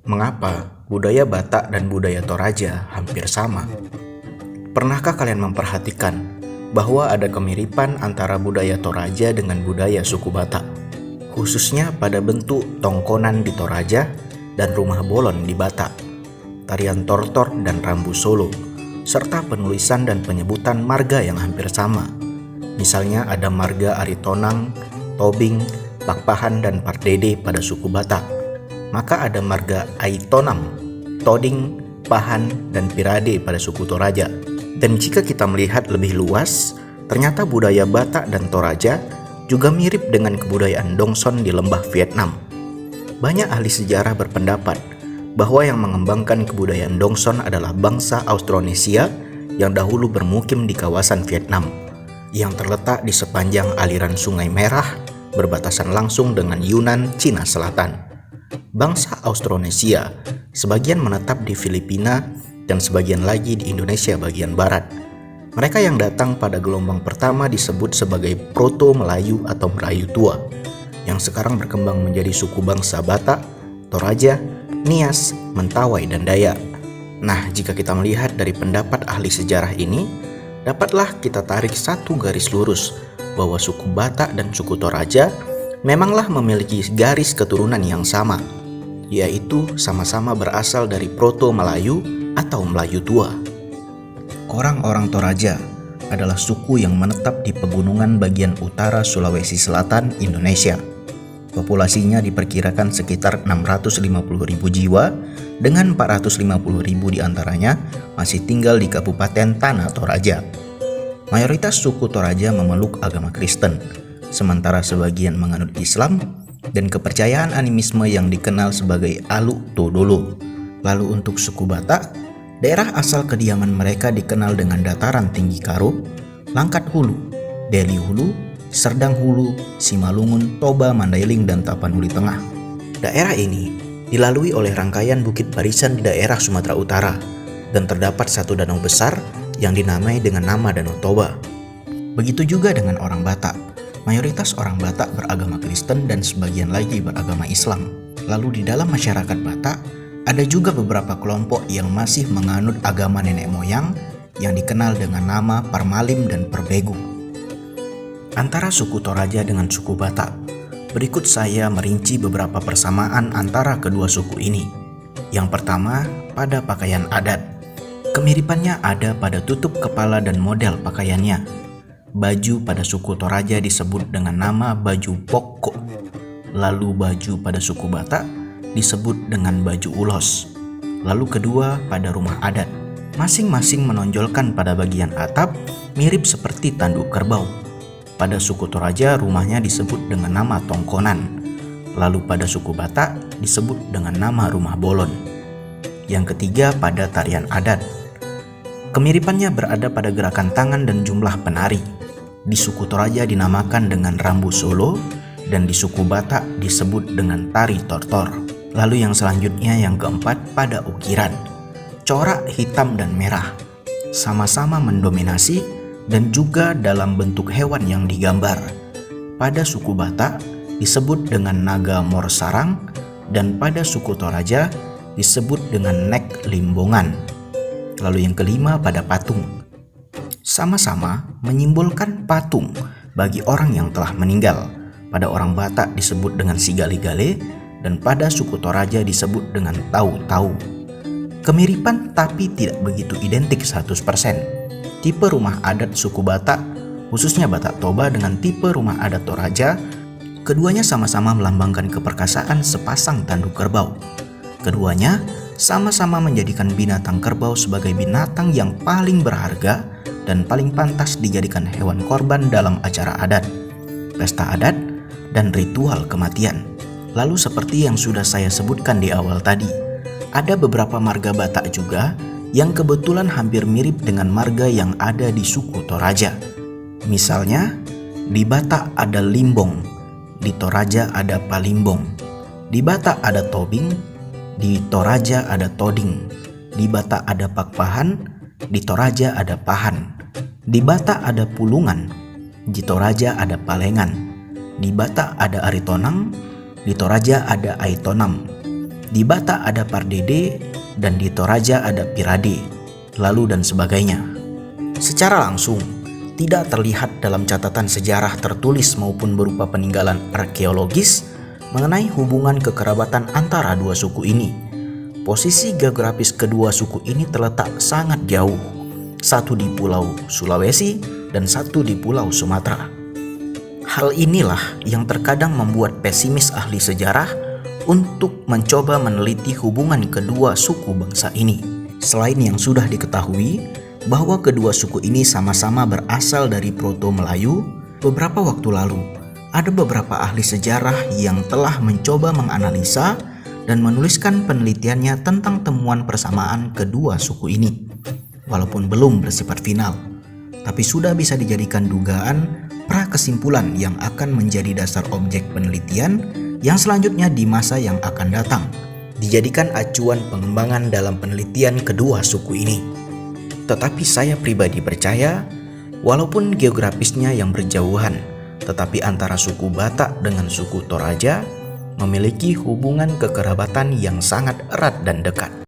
Mengapa budaya Batak dan budaya Toraja hampir sama? Pernahkah kalian memperhatikan bahwa ada kemiripan antara budaya Toraja dengan budaya suku Batak? Khususnya pada bentuk tongkonan di Toraja dan rumah bolon di Batak, tarian tortor dan rambu solo, serta penulisan dan penyebutan marga yang hampir sama. Misalnya ada marga Aritonang, Tobing, Pakpahan, dan Pardede pada suku Batak. Maka ada marga Aitonang, Toding, Pahan, dan Pirade pada suku Toraja. Dan jika kita melihat lebih luas, ternyata budaya Batak dan Toraja juga mirip dengan kebudayaan Dongson di lembah Vietnam. Banyak ahli sejarah berpendapat bahwa yang mengembangkan kebudayaan Dongson adalah bangsa Austronesia yang dahulu bermukim di kawasan Vietnam, yang terletak di sepanjang aliran Sungai Merah, berbatasan langsung dengan Yunan, Cina Selatan. Bangsa Austronesia sebagian menetap di Filipina dan sebagian lagi di Indonesia bagian barat. Mereka yang datang pada gelombang pertama disebut sebagai Proto-Melayu atau Melayu Tua, yang sekarang berkembang menjadi suku bangsa Batak, Toraja, Nias, Mentawai, dan Dayak. Nah, jika kita melihat dari pendapat ahli sejarah ini, dapatlah kita tarik satu garis lurus bahwa suku Batak dan suku Toraja memanglah memiliki garis keturunan yang sama, yaitu sama-sama berasal dari Proto-Melayu atau Melayu Tua. Orang-orang Toraja adalah suku yang menetap di pegunungan bagian utara Sulawesi Selatan, Indonesia. Populasinya diperkirakan sekitar 650.000 jiwa, dengan 450.000 diantaranya masih tinggal di Kabupaten Tanah Toraja. Mayoritas suku Toraja memeluk agama Kristen, sementara sebagian menganut Islam dan kepercayaan animisme yang dikenal sebagai Aluk Todolo. Lalu untuk suku Batak, daerah asal kediaman mereka dikenal dengan dataran tinggi Karo, Langkat Hulu, Deli Hulu, Serdang Hulu, Simalungun, Toba, Mandailing, dan Tapanuli Tengah. Daerah ini dilalui oleh rangkaian bukit barisan di daerah Sumatera Utara, dan terdapat satu danau besar yang dinamai dengan nama Danau Toba. Begitu juga dengan orang Batak. Mayoritas orang Batak beragama Kristen dan sebagian lagi beragama Islam. Lalu di dalam masyarakat Batak, ada juga beberapa kelompok yang masih menganut agama nenek moyang yang dikenal dengan nama Parmalim dan Perbegu. Antara suku Toraja dengan suku Batak, berikut saya merinci beberapa persamaan antara kedua suku ini. Yang pertama, pada pakaian adat. Kemiripannya ada pada tutup kepala dan model pakaiannya. Baju pada suku Toraja disebut dengan nama baju pokok, lalu baju pada suku Batak disebut dengan baju ulos. Lalu kedua, pada rumah adat. Masing-masing menonjolkan pada bagian atap mirip seperti tanduk kerbau. Pada suku Toraja rumahnya disebut dengan nama tongkonan, lalu pada suku Batak disebut dengan nama rumah bolon. Yang ketiga, pada tarian adat. Kemiripannya berada pada gerakan tangan dan jumlah penari. Di suku Toraja dinamakan dengan rambu solo, dan di suku Batak disebut dengan tari tortor. Lalu yang selanjutnya, yang keempat, pada ukiran. Corak hitam dan merah sama-sama mendominasi dan juga dalam bentuk hewan yang digambar. Pada suku Batak disebut dengan naga morsarang, dan pada suku Toraja disebut dengan nek limbongan. Lalu yang kelima, pada patung. Sama-sama menyimbolkan patung bagi orang yang telah meninggal. Pada orang Batak disebut dengan sigaligale, dan pada suku Toraja disebut dengan tau-tau. Kemiripan tapi tidak begitu identik 100%. Tipe rumah adat suku Batak, khususnya Batak Toba, dengan tipe rumah adat Toraja, keduanya sama-sama melambangkan keperkasaan sepasang tanduk kerbau. Keduanya sama-sama menjadikan binatang kerbau sebagai binatang yang paling berharga dan paling pantas dijadikan hewan korban dalam acara adat, pesta adat, dan ritual kematian. Lalu seperti yang sudah saya sebutkan di awal tadi, ada beberapa marga Batak juga yang kebetulan hampir mirip dengan marga yang ada di suku Toraja. Misalnya, di Batak ada Limbong, di Toraja ada Palimbong. Di Batak ada Tobing, di Toraja ada Toding. Di Batak ada Pakpahan, di Toraja ada Pahan. Di Batak ada Pulungan, di Toraja ada Palengan. Di Batak ada Aritonang, di Toraja ada Aitonam. Di Batak ada Pardede dan di Toraja ada Pirade, lalu dan sebagainya. Secara langsung, tidak terlihat dalam catatan sejarah tertulis maupun berupa peninggalan arkeologis mengenai hubungan kekerabatan antara dua suku ini. Posisi geografis kedua suku ini terletak sangat jauh, satu di Pulau Sulawesi dan satu di Pulau Sumatera. Hal inilah yang terkadang membuat pesimis ahli sejarah untuk mencoba meneliti hubungan kedua suku bangsa ini. Selain yang sudah diketahui bahwa kedua suku ini sama-sama berasal dari Proto-Melayu, beberapa waktu lalu ada beberapa ahli sejarah yang telah mencoba menganalisa dan menuliskan penelitiannya tentang temuan persamaan kedua suku ini. Walaupun belum bersifat final, tapi sudah bisa dijadikan dugaan pra-kesimpulan yang akan menjadi dasar objek penelitian yang selanjutnya di masa yang akan datang, dijadikan acuan pengembangan dalam penelitian kedua suku ini. Tetapi saya pribadi percaya, walaupun geografisnya yang berjauhan, tetapi antara suku Batak dengan suku Toraja memiliki hubungan kekerabatan yang sangat erat dan dekat.